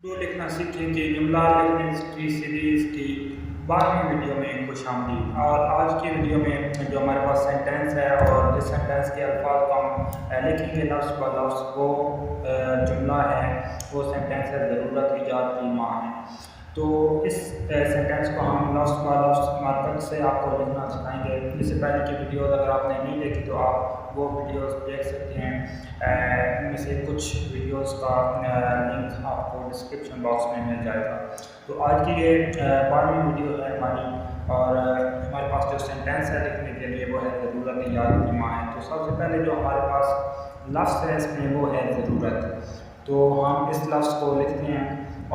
اردو لکھنا سیکھیں کہ جملہ لکھنے کی سیریز کی 12ویں ویڈیو میں خوش آمدید۔ اور آج کی ویڈیو میں جو ہمارے پاس سینٹینس ہے اور جس سینٹینس کے الفاظ کو ہم لکھیں گے لفظ بہ لفظ وہ جملہ ہے، وہ سینٹینس ہے ضرورت ایجاد کی ماں ہے۔ تو اس سینٹینس کو ہم لفظ بہ لفظ مارکر سے آپ کو لکھنا سکھائیں گے۔ اس سے پہلے کی ویڈیوز اگر آپ نے نہیں دیکھی تو آپ وہ ویڈیوز دیکھ سکتے ہیں۔ ان میں سے کچھ ویڈیوز کا لنک آپ کو ڈسکرپشن باکس میں مل جائے گا۔ تو آج کی یہ 12ویں ویڈیو ہے ہماری، اور ہمارے پاس جو سینٹینس ہے لکھنے کے لیے وہ ہے ضرورت ایجاد کی ماں ہے۔ تو سب سے پہلے جو ہمارے پاس لفظ ہے اس میں وہ ہے ضرورت۔ تو ہم اس لفظ کو لکھتے ہیں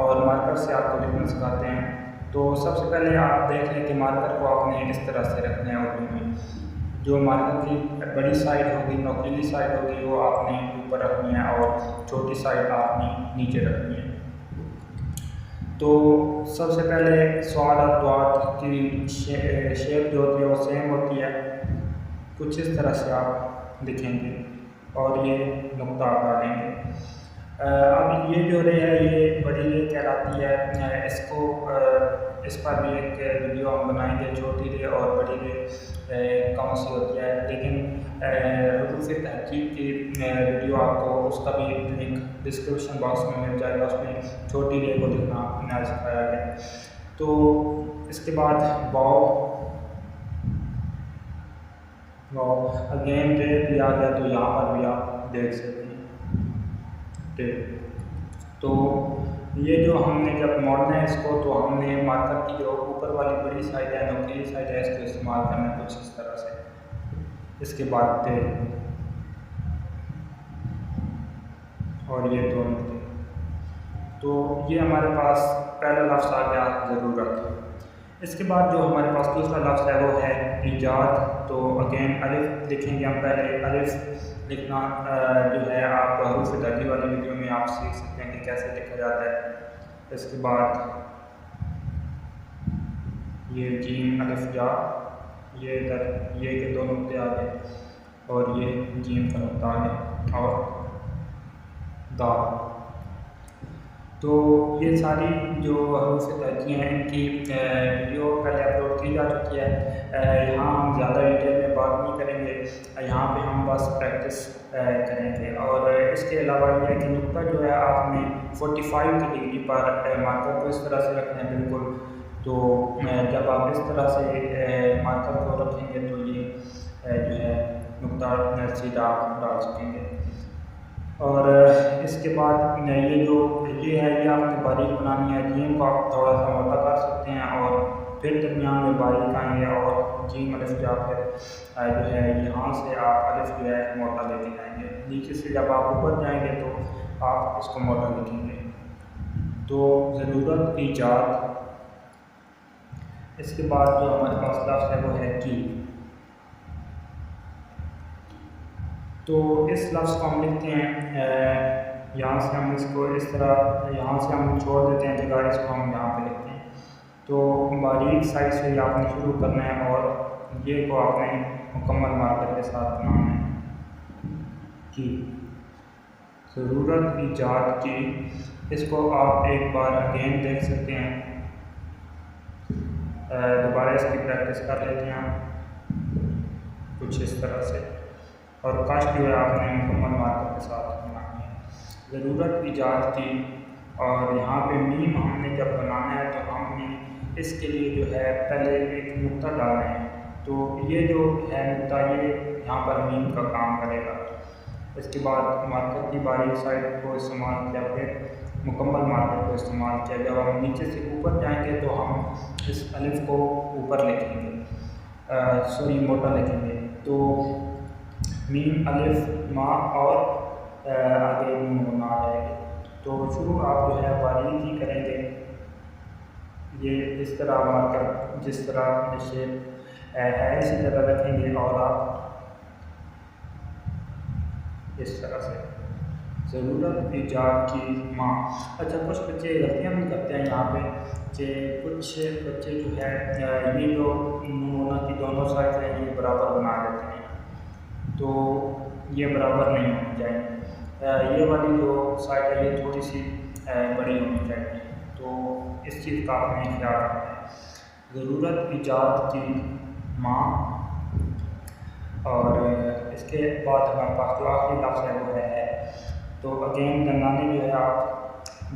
اور مارکر سے آپ کو لکھنا سکھاتے ہیں۔ تو سب سے پہلے آپ دیکھ لیں کہ مارکر کو آپ نے اس طرح سے رکھنا ہے اردو میں۔ جو مارکر کی بڑی سائڈ ہوگی، نوکیلی سائڈ ہوگی، وہ آپ نے اوپر رکھنی ہے اور چھوٹی سائڈ آپ نے نیچے رکھنی ہے۔ تو سب سے پہلے سوال اور دعات کی شیپ جو ہوتی ہے وہ سیم ہوتی ہے، کچھ اس طرح سے آپ لکھیں گے اور یہ نقطہ آپ ڈالیں گے۔ اب یہ جو رے ہے یہ بڑی رے کہلاتی ہے۔ اس پر بھی ایک ویڈیو ہم بنائیں گے، چھوٹی رے اور بڑی رے کون سی ہوتی ہے، لیکن حروف تحقیق کی ویڈیو آپ کو اس کا بھی لنک ڈسکرپشن باکس میں مل جائے گا، اس میں چھوٹی رے کو لکھنا سکھایا گیا۔ تو اس کے بعد واو اگین رے بھی آ گیا، تو یہاں پر بھی آپ دیکھ سکتے ہیں رے۔ تو یہ جو ہم نے جب موڑنا ہے اس کو، تو ہم نے مارکر کی جو اوپر والی بڑی سائڈ ہے، نوکیلی سائڈ ہے، اس کو استعمال کرنا ہے کچھ اس طرح سے۔ اس کے بعد تے اور یہ دو نقطے۔ تو یہ ہمارے پاس پہلا لفظ آ گیا ضرورت۔ اس کے بعد جو ہمارے پاس دوسرا لفظ ہے وہ ہے ایجاد۔ تو اگین الف لکھیں گے ہم پہلے۔ الف لکھنا جو ہے آپ حروف درجی والی ویڈیو میں آپ سیکھ سکتے ہیں کہ کیسے لکھا جاتا ہے۔ اس کے بعد یہ جیم الف جا، یہ ادھر یہ کے دو نقطے آ گئے، اور یہ جیم کا نقطہ آ گیا، اور دال۔ تو یہ ساری جو حروف درجی ہیں ان کی ویڈیو پہلے اپلوڈ کی جا چکی ہے۔ یہاں ہم زیادہ ڈیٹیل میں بات نہیں کریں گے، یہاں پہ ہم بس پریکٹس کریں گے۔ اور اس کے علاوہ یہ ہے کہ نقطہ جو ہے آپ نے 45 کی ڈگری پر مارکر کو اس طرح سے رکھنا ہے بالکل۔ تو جب آپ اس طرح سے مارکر کو رکھیں گے تو یہ جو ہے نقطہ سیدھا آپ ڈال سکیں گے۔ اور اس کے بعد یہ ہے یہ آپ نے باریک بنانی ہے۔ جیم کو آپ تھوڑا سا موٹا کر سکتے ہیں اور پھر درمیان میں باریک آئیں گے، اور جیم الف جا پھر جو ہے یہاں سے آپ الف جو ہے موٹا لے کے جائیں گے۔ نیچے سے جب آپ اوپر جائیں گے تو آپ اس کو موٹا لکھیں گے۔ تو ضرورت ایجاد۔ اس کے بعد جو ہمارے پاس لفظ ہے وہ ہے کی۔ تو اس لفظ کو ہم لکھتے ہیں یہاں سے ہم اس کو اس طرح یہاں سے ہم چھوڑ دیتے ہیں جگہ، اس کو ہم یہاں پہ لکھتے ہیں۔ تو باریک سائز سے آپ نے شروع کرنا ہے اور یہ کو آپ نے مکمل مارکر کے ساتھ بنانا ہے۔ کی ضرورت ایجاد کی۔ اس کو آپ ایک بار اگین دیکھ سکتے ہیں، دوبارہ اس کی پریکٹس کر لیتے ہیں کچھ اس طرح سے، اور کاش جو ہے آپ نے مکمل مارکر کے ساتھ بنانی ہے۔ ضرورت ایجاد کی، اور یہاں پہ میم ہم نے جب بنانا ہے تو ہم نے اس کے لیے جو ہے پہلے ایک نقطہ ڈالنا ہے۔ تو یہ جو ہے نقطہ یہ یہاں پر میم کا کام کرے گا۔ اس کے بعد مارکر کی باریک سائڈ کو استعمال کیا، پھر مکمل مارکر کو استعمال کیا۔ جب ہم نیچے سے اوپر جائیں گے تو ہم اس الف کو اوپر لکھیں گے، موٹا لکھیں گے۔ تو میم الف ما اور آگے نون آ جائے گی۔ تو شروع آپ جو ہے باریک ہی کریں گے، یہ اس طرح مارکر جس طرح شیپ ہے اسی طرح رکھیں گے، اور آپ اس طرح سے ضرورت ایجاد کی ماں۔ اچھا، کچھ بچے غلطیاں بھی کرتے ہیں یہاں پہ کہ کچھ بچے جو ہے یہ جو نون کی دونوں سائڈ ہیں یہ برابر بنا دیتے ہیں، تو یہ برابر نہیں ہونی چاہیے۔ یہ والی جو سائڈ ہے یہ تھوڑی سی بڑی ہونی چاہیے، تو اس چیز کا ہمیں خیال رکھنا ہے۔ ضرورت ایجاد کی ماں، اور اس کے بعد ہمارے پاس جو آخری لفظ ہے وہ ہے، تو اگین دندانے جو ہے آپ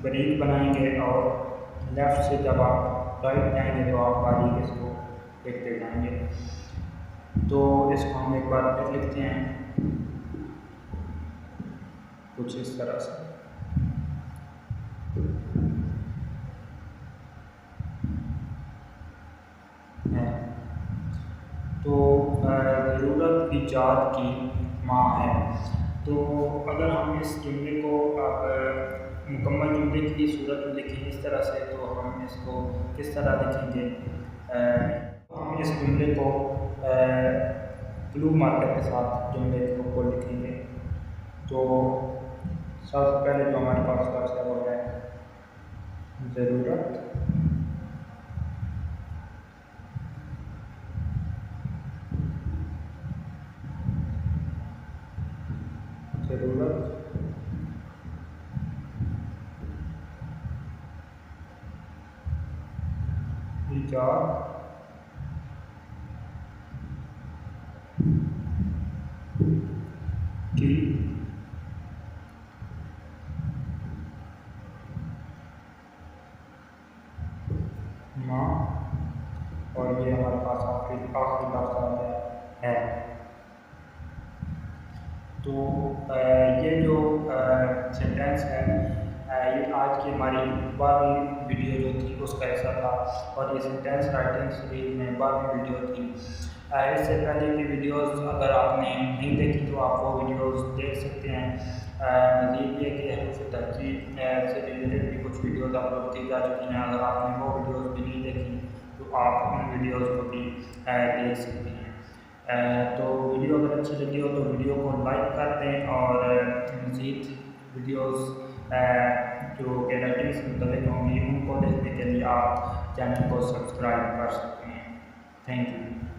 باریک بنائیں گے، اور لیفٹ سے جب آپ رائٹ جائیں گے تو آپ باریک اس کو لکھتے جائیں گے۔ تو اس کو ہم ایک بار پھر لکھتے ہیں کچھ اس طرح سے ہے۔ تو ضرورت ایجاد کی ماں ہے، تو اگر ہم اس جملے کو اب مکمل جملے کی صورت میں لکھیں اس طرح سے، تو ہم اس کو کس طرح لکھیں گے؟ ہم اس جملے کو کلو مارکر کے ساتھ جملے کو لکھیں گے۔ تو سب سے پہلے جو ہمارے پاس لفظ ہے وہ ہے ضرورت ایجاد کی ماں، اور یہ ہمارے پاس آخری لفظ ہے۔ تو یہ جو سینٹینس ہے، یہ آج کی ہماری 12ویں ویڈیو جو تھی اس کا حصہ تھا، اور یہ سینٹینس رائٹنگ سیریز میں 12ویں ویڈیو تھی۔ اس سے پہلے کی ویڈیوز اگر آپ نے نہیں دیکھی تو آپ وہ ویڈیوز دیکھ سکتے ہیں۔ مزید یہ کہ حروف تحقیق سے ریلیٹڈ بھی کچھ ویڈیوز اپلوڈ کی جا چکی ہیں، اگر آپ نے وہ ویڈیوز بھی نہیں دیکھی تو آپ ان ویڈیوز کو بھی دیکھ سکتے ہیں۔ تو ویڈیو اگر اچھی لگی ہو تو ویڈیو کو لائک کر دیں، اور مزید ویڈیوز جو کہ رائٹنگ سے متعلق ہوں گی ان کو دیکھنے کے لیے آپ چینل کو سبسکرائب کر سکتے ہیں۔ Thank you.